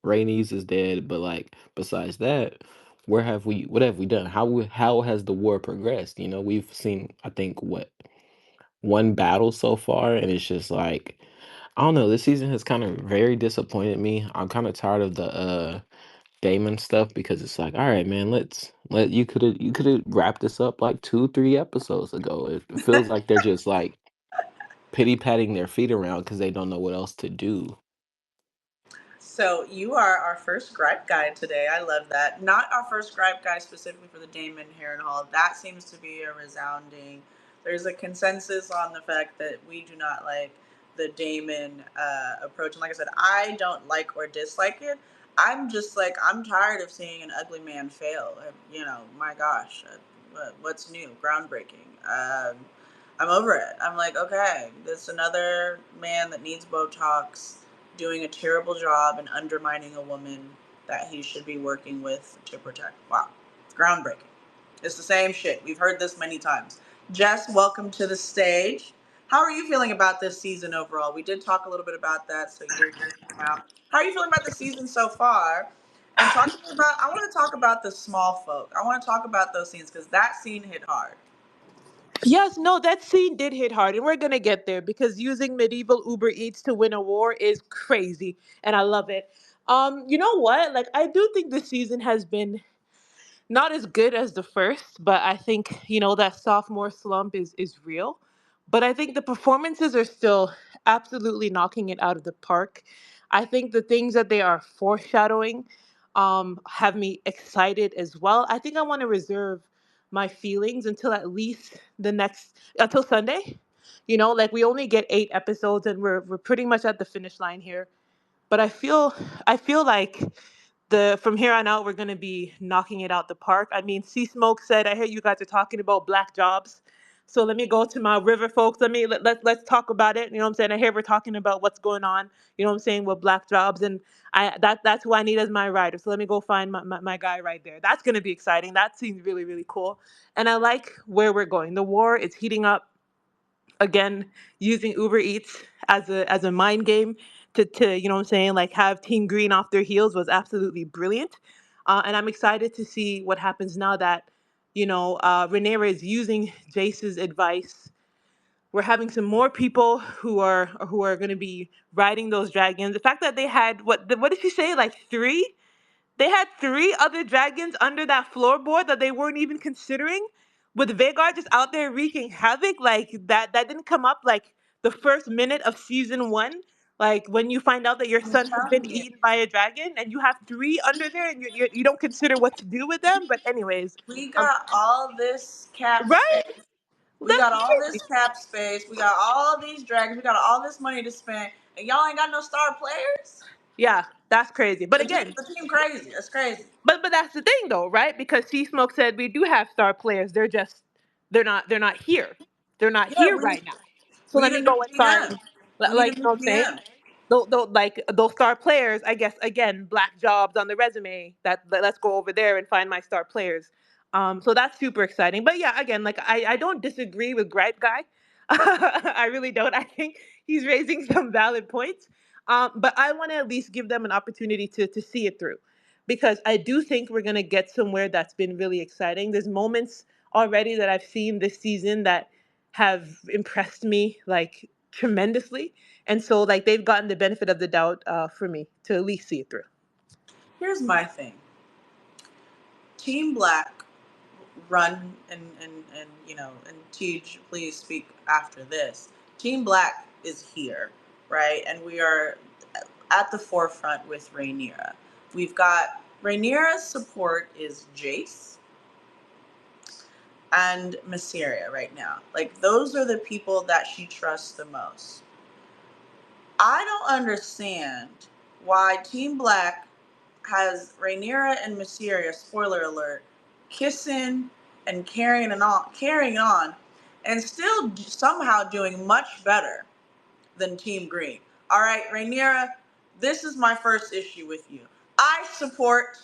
Rainey's is dead, but like besides that, what have we done? How has the war progressed? We've seen, I think, what, one battle so far, and it's just like, I don't know, this season has kind of very disappointed me. I'm kind of tired of the Damon stuff, because it's like, all right, man, you could have wrapped this up like 2, 3 episodes ago. It feels like they're just like pity patting their feet around because they don't know what else to do. So you are our first gripe guy today. I love that. Not our first gripe guy specifically for the Damon Harrenhal. That seems to be a resounding. There's a consensus on the fact that we do not like the Damon approach. And like I said, I don't like or dislike it. I'm just like, I'm tired of seeing an ugly man fail. My gosh, what's new? Groundbreaking. I'm over it. I'm like, okay, this another man that needs Botox doing a terrible job and undermining a woman that he should be working with to protect. Wow. It's groundbreaking. It's the same shit. We've heard this many times. Jess, welcome to the stage. How are you feeling about this season overall? We did talk a little bit about that, so you're here now. How are you feeling about the season so far? And I want to talk about the small folk. I want to talk about those scenes because that scene hit hard. Yes, no, that scene did hit hard, and we're gonna get there because using medieval Uber Eats to win a war is crazy, and I love it. You know what? Like, I do think this season has been not as good as the first, but I think that sophomore slump is real. But I think the performances are still absolutely knocking it out of the park. I think the things that they are foreshadowing have me excited as well. I think I want to reserve my feelings until at least until Sunday. Like, we only get 8 episodes, and we're pretty much at the finish line here. But I feel like the from here on out we're gonna be knocking it out the park. I mean, C Smoke said, I hear you guys are talking about black jobs. So let me go to my river folks. Let's talk about it. You know what I'm saying? I hear we're talking about what's going on, you know what I'm saying, with black jobs. And that's who I need as my rider. So let me go find my guy right there. That's gonna be exciting. That seems really, really cool. And I like where we're going. The war is heating up again, using Uber Eats as a mind game to you know what I'm saying, like, have Team Green off their heels was absolutely brilliant. And I'm excited to see what happens now that Rhaenyra is using Jace's advice. We're having some more people who are going to be riding those dragons. The fact that they had what did she say, like three? They had three other dragons under that floorboard that they weren't even considering, with Vhagar just out there wreaking havoc. Like, that didn't come up like the first minute of season one. Like, when you find out that your I'm son has been telling you, eaten by a dragon, and you have three under there, and you don't consider what to do with them. But anyways, we um, got all this cap right? space. We That's got all this crazy. cap space. We got all these dragons. We got all this money to spend, and y'all ain't got no star players. Yeah, that's crazy. But again, The team crazy. That's crazy. but that's the thing though, right? Because C Smoke said we do have star players. They're not here. They're not Yeah, here we right now. So we let need me a new go and find, GM. We need a like, new what I'm saying. GM. Those star players, I guess, again, black jobs on the resume. Let's go over there and find my star players. So that's super exciting. But yeah, again, like, I don't disagree with Gripe Guy. I really don't. I think he's raising some valid points. But I want to at least give them an opportunity to see it through, because I do think we're gonna get somewhere that's been really exciting. There's moments already that I've seen this season that have impressed me, like, tremendously, and so, like, they've gotten the benefit of the doubt for me to at least see it through. Here's my thing. Team Black run and and Tej, please speak after this. Team Black is here, right? And we are at the forefront with Rhaenyra. We've got Rhaenyra's support is Jace and Mysaria right now. Like, those are the people that she trusts the most. I don't understand why Team Black has Rhaenyra and Mysaria, spoiler alert, kissing and carrying on, and still somehow doing much better than Team Green. All right, Rhaenyra, this is my first issue with you. I support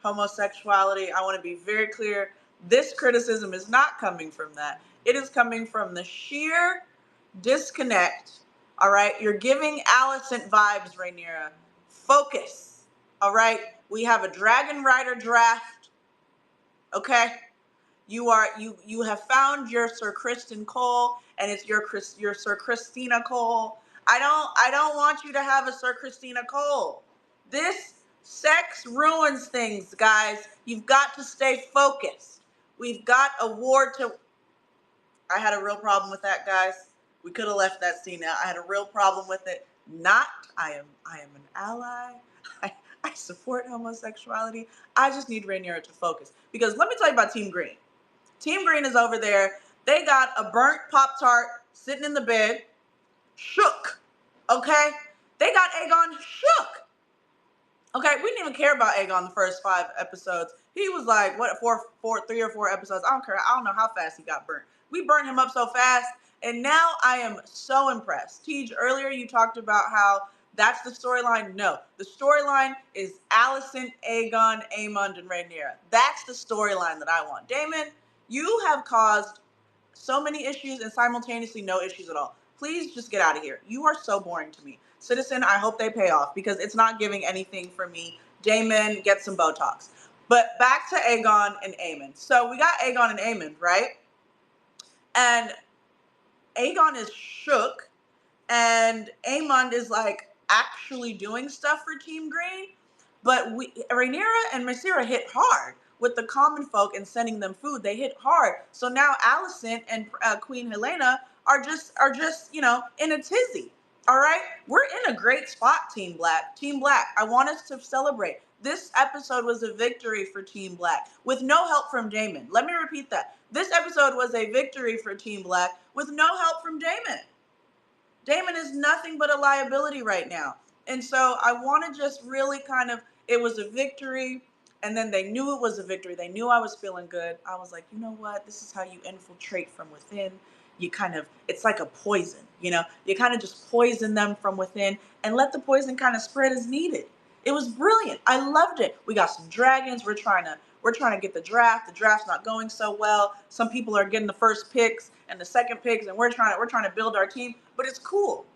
homosexuality. I want to be very clear. This criticism is not coming from that. It is coming from the sheer disconnect. All right, you're giving Alicent vibes, Rhaenyra. Focus. All right, we have a Dragon Rider draft. Okay, you have found your Sir Kristen Cole, and it's your Sir Christina Cole. I don't want you to have a Sir Christina Cole. This sex ruins things, guys. You've got to stay focused. We've got a war to. I had a real problem with that, guys. We could have left that scene out. I had a real problem with it. Not. I am an ally. I, I support homosexuality. I just need Rhaenyra to focus, because let me tell you about Team Green. Team Green is over there. They got a burnt Pop-Tart sitting in the bed, shook. Okay? They got Aegon shook. Okay, we didn't even care about Aegon the first 5 episodes. He was like, what, 3 or 4 episodes? I don't care. I don't know how fast he got burnt. We burned him up so fast, and now I am so impressed. Tej, earlier you talked about how that's the storyline. No, the storyline is Alicent, Aegon, Aemond, and Rhaenyra. That's the storyline that I want. Damon, you have caused so many issues and simultaneously no issues at all. Please just get out of here. You are so boring to me. Citizen, I hope they pay off, because it's not giving anything for me. Damon, get some Botox. But back to Aegon and Aemond. So we got Aegon and Aemond, right? And Aegon is shook, and Aemond is like actually doing stuff for Team Green. But Rhaenyra and Rhaenyra hit hard with the common folk and sending them food. They hit hard. So now Alicent and Queen Helena are just in a tizzy. All right, we're in a great spot, Team Black. Team Black, I want us to celebrate. This episode was a victory for Team Black with no help from Daemon. Let me repeat that. This episode was a victory for Team Black with no help from Daemon. Daemon is nothing but a liability right now. And so I want to just really it was a victory. And then they knew it was a victory. They knew I was feeling good. I was like, you know what? This is how you infiltrate from within. It's like a poison, you kind of just poison them from within and let the poison kind of spread as needed. It was brilliant. I loved it. We got some dragons. We're trying to get the draft. The draft's not going so well. Some people are getting the first picks and the second picks, and we're trying to build our team, but it's cool.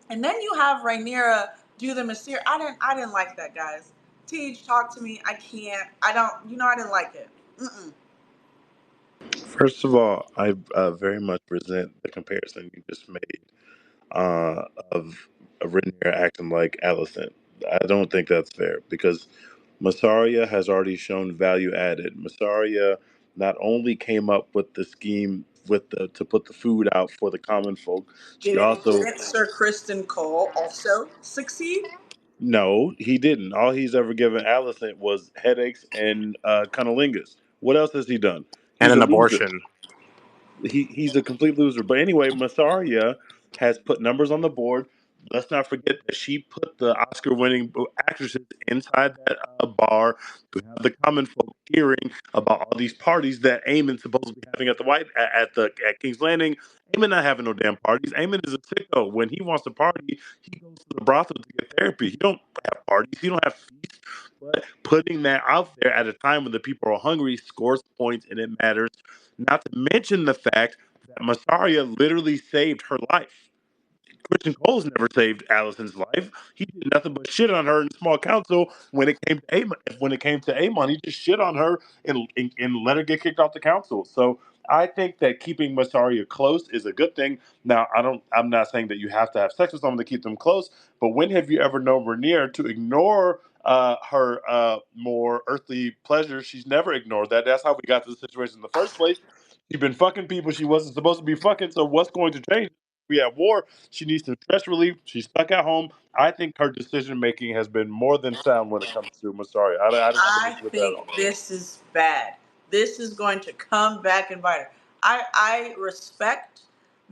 And then you have Rhaenyra do the Mystere. I didn't like that, guys. Tej, talk to me. I can't. I don't. I didn't like it. Mm-mm. First of all, I very much resent the comparison you just made uh, of Rhaenyra acting like Alicent. I don't think that's fair, because Massaria has already shown value added. Massaria not only came up with the scheme to put the food out for the common folk, she also Didn't Sir Kristen Cole also succeed? no, he didn't. All he's ever given Alicent was headaches and cunnilingus. What else has he done? And He's an a loser. abortion. He's a complete loser. But anyway, Massaria has put numbers on the board. Let's not forget that she put the Oscar-winning actresses inside that bar to have the common folk hearing about all these parties that Eamon's supposed to be having at King's Landing. Aemon not having no damn parties. Aemon is a sicko. When he wants to party, he goes to the brothel to get therapy. He don't have parties. He don't have feasts. But putting that out there at a time when the people are hungry scores points, and it matters. Not to mention the fact that Massaria literally saved her life. Christian Cole's never saved Allison's life. He did nothing but shit on her in small council when it came to Aemon. When it came to Aemon, he just shit on her and let her get kicked off the council. So I think that keeping Massaria close is a good thing. Now, I'm not saying that you have to have sex with someone to keep them close, but when have you ever known Rhaenyra to ignore her more earthly pleasures? She's never ignored that. That's how we got to the situation in the first place. She's been fucking people she wasn't supposed to be fucking. So what's going to change? We have war. She needs some stress relief. She's stuck at home. I think her decision making has been more than sound when it comes to Massaria. I do not I disagree with that at think all. this is bad. This is going to come back and bite her. I respect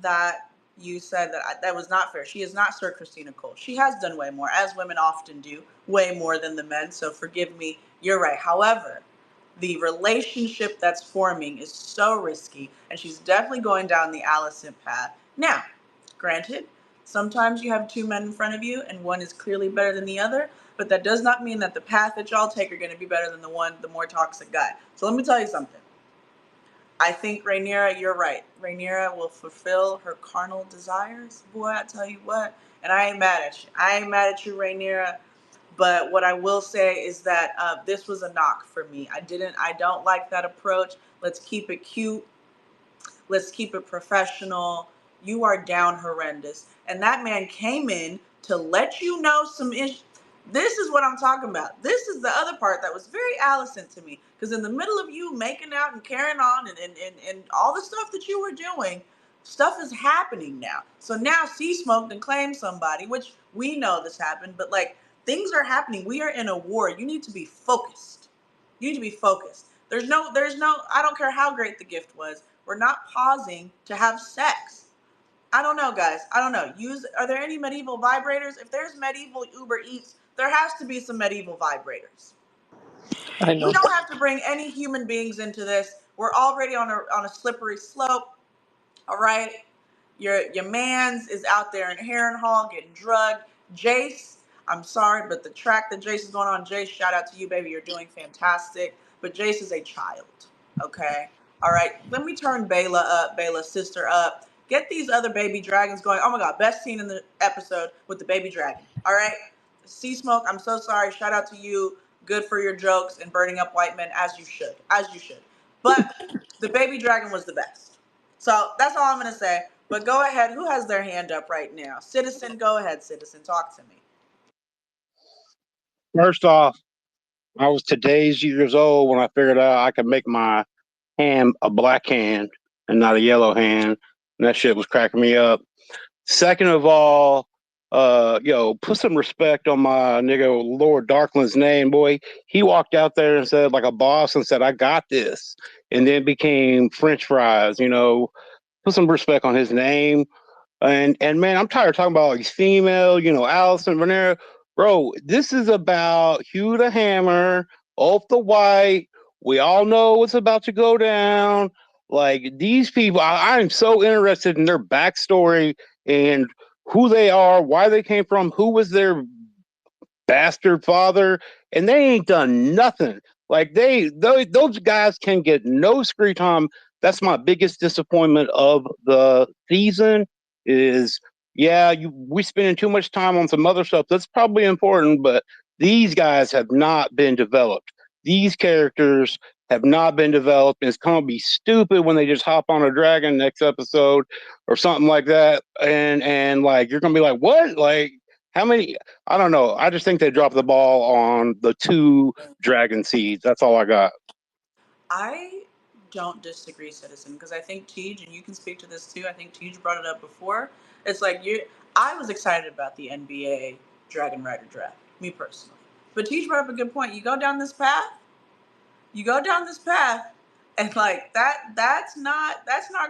that you said that was not fair. She is not Sir Christina Cole. She has done way more, as women often do, way more than the men. So forgive me. You're right. However, the relationship that's forming is so risky, and she's definitely going down the Alicent path. Now, granted, sometimes you have 2 men in front of you, and one is clearly better than the other, but that does not mean that the path that y'all take are going to be better than the more toxic guy. So let me tell you something. I think Rhaenyra, you're right. Rhaenyra will fulfill her carnal desires. Boy, I tell you what. And I ain't mad at you. I ain't mad at you, Rhaenyra. But what I will say is that this was a knock for me. I don't like that approach. Let's keep it cute. Let's keep it professional. You are down horrendous. And that man came in to let you know some ish. This is what I'm talking about. This is the other part that was very Allison to me. Because in the middle of you making out and carrying on and all the stuff that you were doing, stuff is happening now. So now C smoked and claimed somebody, which we know this happened, but like things are happening. We are in a war. You need to be focused. You need to be focused. There's no, I don't care how great the gift was. We're not pausing to have sex. I don't know, guys. I don't know. Are there any medieval vibrators? If there's medieval Uber Eats, there has to be some medieval vibrators. I We know. don't have to bring any human beings into this. We're already on a slippery slope. All right. Your man's is out there in Harrenhal getting drugged. Jace, I'm sorry, but the track that Jace is going on, Jace, shout out to you, baby. You're doing fantastic. But Jace is a child. Okay. All right. Let me turn Bayla up, Bayla's sister up. Get these other baby dragons going. Oh my God, best scene in the episode with the baby dragon. All right. Sea Smoke, I'm so sorry. Shout out to you. Good for your jokes and burning up white men, as you should. As you should. But the baby dragon was the best. So that's all I'm going to say. But go ahead. Who has their hand up right now? Citizen, go ahead, Citizen. Talk to me. First off, I was today's years old when I figured out I could make my hand a black hand and not a yellow hand. And that shit was cracking me up. Second of all, put some respect on my nigga Lord Darkland's name, boy. He walked out there and said like a boss and said, "I got this," and then became French fries. Put some respect on his name. And man, I'm tired of talking about like female, Allison Vanera. Bro, this is about Hugh the Hammer, Ulf the White. We all know what's about to go down. Like these people, I'm so interested in their backstory and who they are, why they came from, who was their bastard father, and they ain't done nothing. Like those guys can get no screen time. That's my biggest disappointment of the season. Is we spending too much time on some other stuff that's probably important, but these guys have not been developed. These characters have not been developed, and it's gonna be stupid when they just hop on a dragon next episode or something like that, and like you're gonna be like, what? Like how many? I don't know. I just think they dropped the ball on the two dragon seeds. That's all I got. I don't disagree, Citizen, because I think Tej, and you can speak to this too. I think Tej brought it up before. It's like I was excited about the NBA Dragon Rider draft, me personally. But Tej brought up a good point. You go down this path and like that's not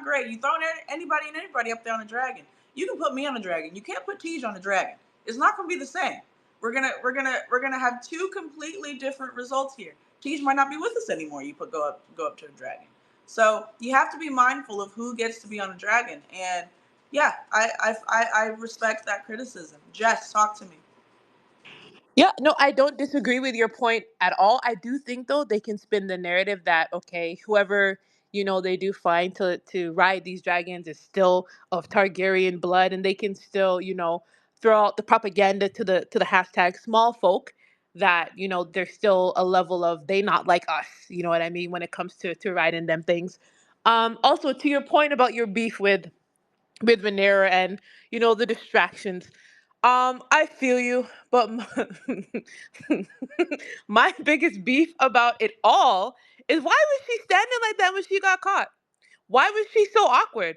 great. You throwing anybody and everybody up there on a dragon. You can put me on a dragon. You can't put Tej on a dragon. It's not gonna be the same. We're gonna have two completely different results here. Tej might not be with us anymore. You go up to a dragon. So you have to be mindful of who gets to be on a dragon. And yeah, I respect that criticism. Jess, talk to me. Yeah, no, I don't disagree with your point at all. I do think though they can spin the narrative that okay, whoever they do find to ride these dragons is still of Targaryen blood, and they can still throw out the propaganda to the hashtag small folk that there's still a level of they not like us. You know what I mean when it comes to riding them things. Also to your point about your beef with Rhaenyra and the distractions. I feel you, but my biggest beef about it all is why was she standing like that when she got caught? Why was she so awkward?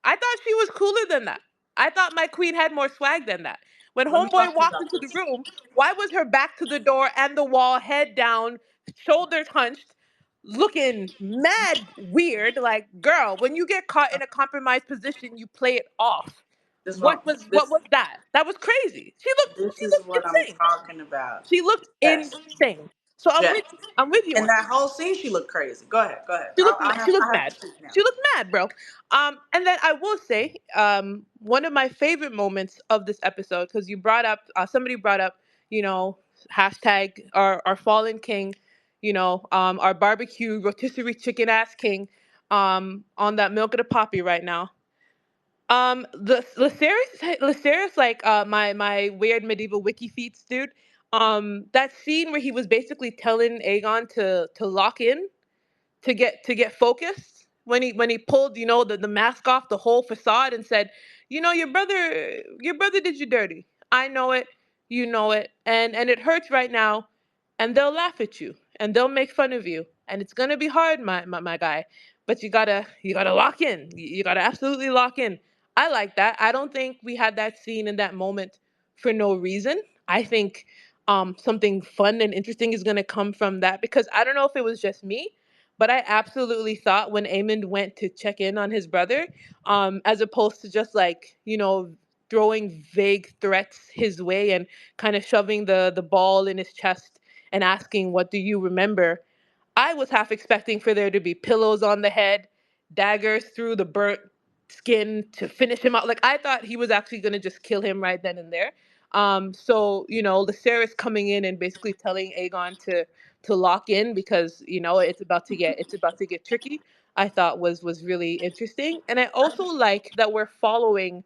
I thought she was cooler than that. I thought my queen had more swag than that. When Let me talk homeboy to you walked about into the this. room, why was her back to the door and the wall, head down, shoulders hunched, looking mad weird? Like, girl, when you get caught in a compromised position, you play it off. This one, What this was that? That was crazy. She looked this she is looked what I'm insane. talking about. She looked Yes, insane. So Jess. I'm with you In on that that. whole scene, she looked crazy. Go ahead. Go ahead. She looked I mad. She have looked I have to mad. speak now. She looked mad, bro. And then I will say, one of my favorite moments of this episode, because you brought up, somebody brought up, you know, hashtag our fallen king, our barbecue rotisserie chicken ass king. on that milk of the poppy right now. The Lucerys, like my weird medieval wiki feats dude. That scene where he was basically telling Aegon to lock in, to get focused, when he pulled, the mask off the whole facade and said, your brother did you dirty. I know it, you know it, and it hurts right now, and they'll laugh at you and they'll make fun of you, and it's gonna be hard, my guy, but you gotta lock in. You gotta absolutely lock in. I like that. I don't think we had that scene in that moment for no reason. I think something fun and interesting is going to come from that, because I don't know if it was just me, but I absolutely thought when Aemond went to check in on his brother, as opposed to just like, throwing vague threats his way and kind of shoving the ball in his chest and asking, "What do you remember?" I was half expecting for there to be pillows on the head, daggers through the burnt skin to finish him out. Like, I thought he was actually going to just kill him right then and there. So Lucerys coming in and basically telling Aegon to lock in, because it's about to get tricky. I thought was really interesting, and I also like that we're following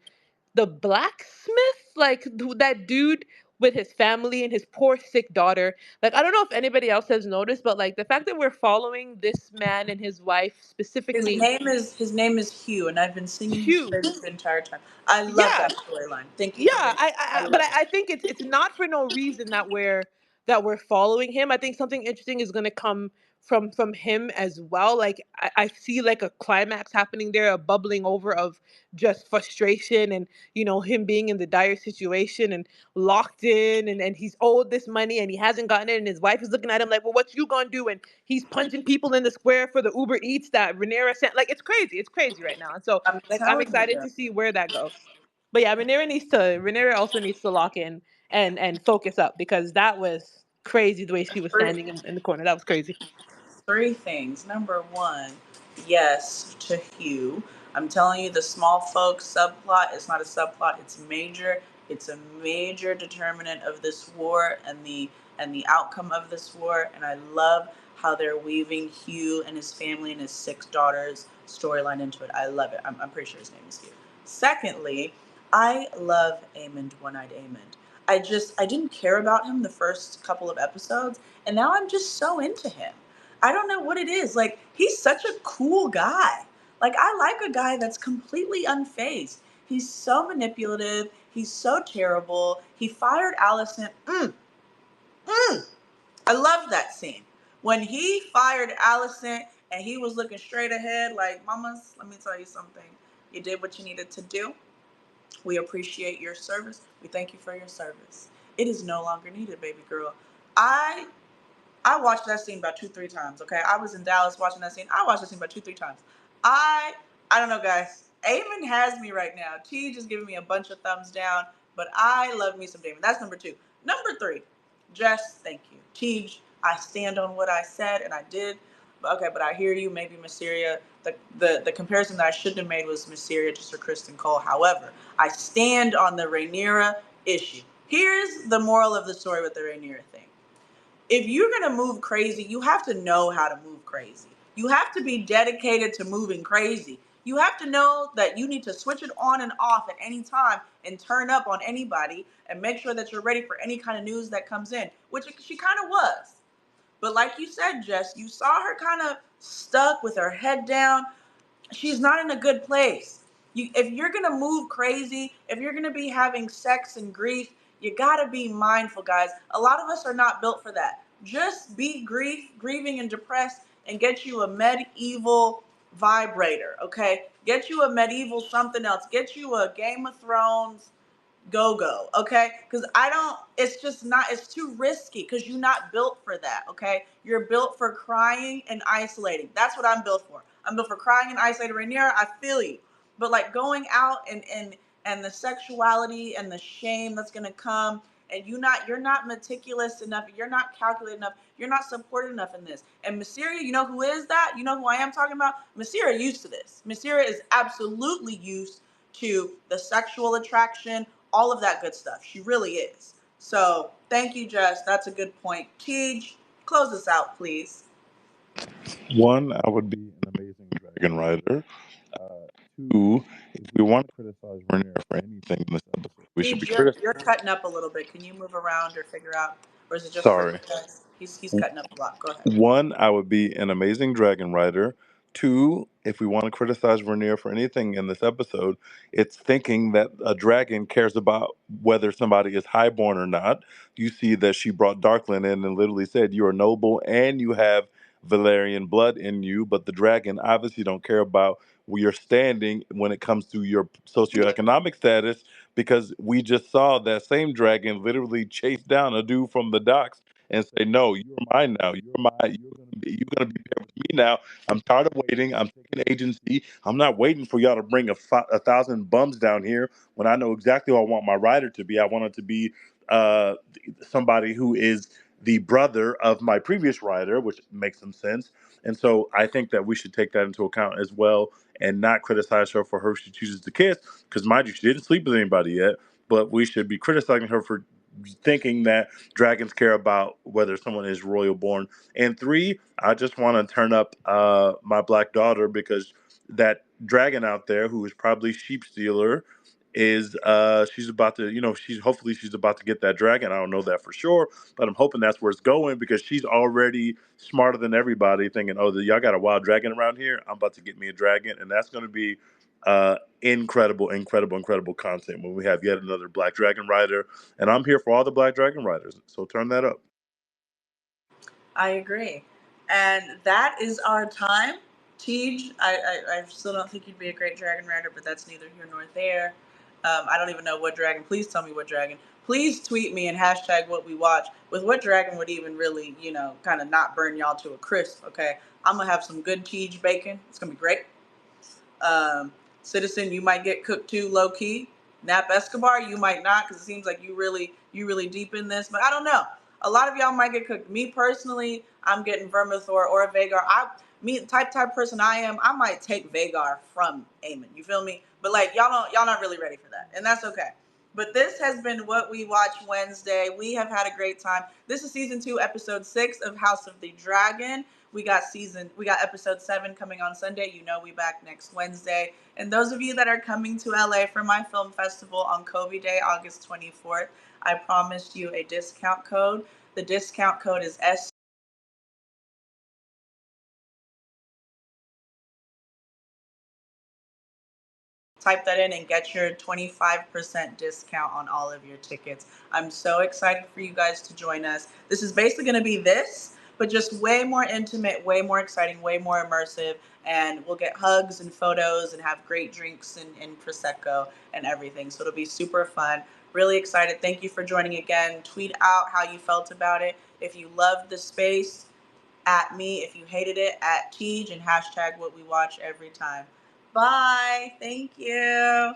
the blacksmith, like that dude with his family and his poor sick daughter. Like, I don't know if anybody else has noticed, but like the fact that we're following this man and his wife His specifically, name is his name is Hugh, and I've been singing his Hugh. praises the entire time. I love Yeah, that storyline. Thank you yeah, for bringing. I but love it. I think it's not for no reason that we're following him. I think something interesting is going to come from him as well. Like, I see like a climax happening there, a bubbling over of just frustration, and him being in the dire situation and locked in, and he's owed this money and he hasn't gotten it, and his wife is looking at him like, "Well, what you gonna do?" And he's punching people in the square for the Uber Eats that Rhaenyra sent. Like, it's crazy right now, and so I'm like I'm telling excited you. to see where that goes. But yeah, Rhaenyra also needs to lock in and focus up, because that was crazy the way she was Three, standing in the corner. That was crazy. three things. Number one, yes to Hugh. I'm telling you, the small folks subplot is not a subplot. It's major. It's a major determinant of this war and the outcome of this war. And I love how they're weaving Hugh and his family and his six daughters storyline into it. I love it. I'm pretty sure his name is Hugh. Secondly, I love Aemond, One-Eyed Aemond. I didn't care about him the first couple of episodes, and now I'm just so into him. I don't know what it is. Like, he's such a cool guy. Like, I like a guy that's completely unfazed. He's so manipulative. He's so terrible. He fired Allison. Mm. I love that scene. When he fired Allison and he was looking straight ahead, like, Mamas, let me tell you something. You did what you needed to do. We appreciate your service. We thank you for your service. It is no longer needed, baby girl. I I watched that scene about 2, 3 times. Okay, I was in Dallas watching that scene. I watched that scene about 2, 3 times. I I don't know, guys. Eamon has me right now. T just giving me a bunch of thumbs down, but I love me some Damon. That's number two. Number three, Jess, thank you. Tej, I stand on what I said and I did. Okay, but I hear you. Maybe Mysteria. The comparison that I shouldn't have made was Mysteria to Sir Kristen Cole. However, I stand on the Rhaenyra issue. Here's the moral of the story with the Rhaenyra thing. If you're going to move crazy, you have to know how to move crazy. You have to be dedicated to moving crazy. You have to know that you need to switch it on and off at any time and turn up on anybody and make sure that you're ready for any kind of news that comes in, which she kind of was. But like you said, Jess, you saw her kind of stuck with her head down. She's not in a good place. If you're gonna move crazy, if you're gonna be having sex and grief, you gotta be mindful, guys. A lot of us are not built for that. Just be grieving and depressed, and get you a medieval vibrator, okay? Get you a medieval something else. Get you a Game of Thrones go, okay? Because I don't, it's just not, it's too risky, because you're not built for that, okay? You're built for crying and isolating. That's what I'm built for. I'm built for crying and isolating. Rhaenyra, I feel you. But like going out and the sexuality and the shame that's gonna come, and you're not meticulous enough, you're not calculated enough, you're not supported enough in this. And Mysteria, you know who is that? You know who I am talking about? Mysteria used to this. Mysteria is absolutely used to the sexual attraction, all of that good stuff. She really is. So thank you, Jess. That's a good point. Tej, close us out, please. One, I would be an amazing dragon Dragon Rider. Uh, Two, if we want to criticize Rhaenyra for anything in this episode, we should be Deej, you're criticizing. you're cutting up a little bit. Can you move around or figure out, or is it just for me? Sorry. Guys? He's cutting up a lot. Go ahead. One, I would be an amazing dragon rider. Two, if we want to criticize Vernier for anything in this episode, it's thinking that a dragon cares about whether somebody is highborn or not. You see that she brought Darkland in and literally said, "You are noble and you have Valerian blood in you," but the dragon obviously don't care about where you're standing when it comes to your socioeconomic status, because we just saw that same dragon literally chase down a dude from the docks and say, "No, you're mine now. You're mine. You're gonna be paired with me now. I'm tired of waiting. I'm taking agency. I'm not waiting for y'all to bring a thousand bums down here when I know exactly who I want my rider to be. I want it to be somebody who is the brother of my previous rider, which makes some sense. And so I think that we should take that into account as well and not criticize her for her she chooses to kiss, because mind you, she didn't sleep with anybody yet. But we should be criticizing her for thinking that dragons care about whether someone is royal born. And three, I just want to turn up my black daughter, because that dragon out there who is probably sheep stealer is she's about to, she's about to get that dragon. I don't know that for sure, but I'm hoping that's where it's going, because she's already smarter than everybody, thinking, "Oh, y'all got a wild dragon around here, I'm about to get me a dragon." And that's going to be incredible content when we have yet another black dragon rider. And I'm here for all the black dragon riders, so turn that up. I agree. And that is our time. Tej, I still don't think you'd be a great dragon rider, but that's neither here nor there. I don't even know what dragon. Please tell me what dragon. Please tweet me and hashtag what we watch with what dragon would even really, kind of not burn y'all to a crisp. Okay. I'm going to have some good Tej bacon. It's going to be great. Um, Citizen, you might get cooked too, low key. Nap Escobar, you might not, because it seems like you really deep in this. But I don't know. A lot of y'all might get cooked. Me personally, I'm getting Vermithor or a Vagar. Me type person I am, I might take Vagar from Aemon. You feel me? But like y'all not really ready for that, and that's okay. But this has been What We Watch Wednesday. We have had a great time. This is season 2, episode 6 of House of the Dragon. We got episode 7 coming on Sunday. We back next Wednesday. And those of you that are coming to LA for my film festival on Kobe Day, August 24th, I promised you a discount code. The discount code is S. Type that in and get your 25% discount on all of your tickets. I'm so excited for you guys to join us. This is basically going to be this, but just way more intimate, way more exciting, way more immersive. And we'll get hugs and photos and have great drinks and Prosecco and everything. So it'll be super fun. Really excited. Thank you for joining again. Tweet out how you felt about it. If you loved the space, at me. If you hated it, at Tej, and hashtag what we watch every time. Bye. Thank you.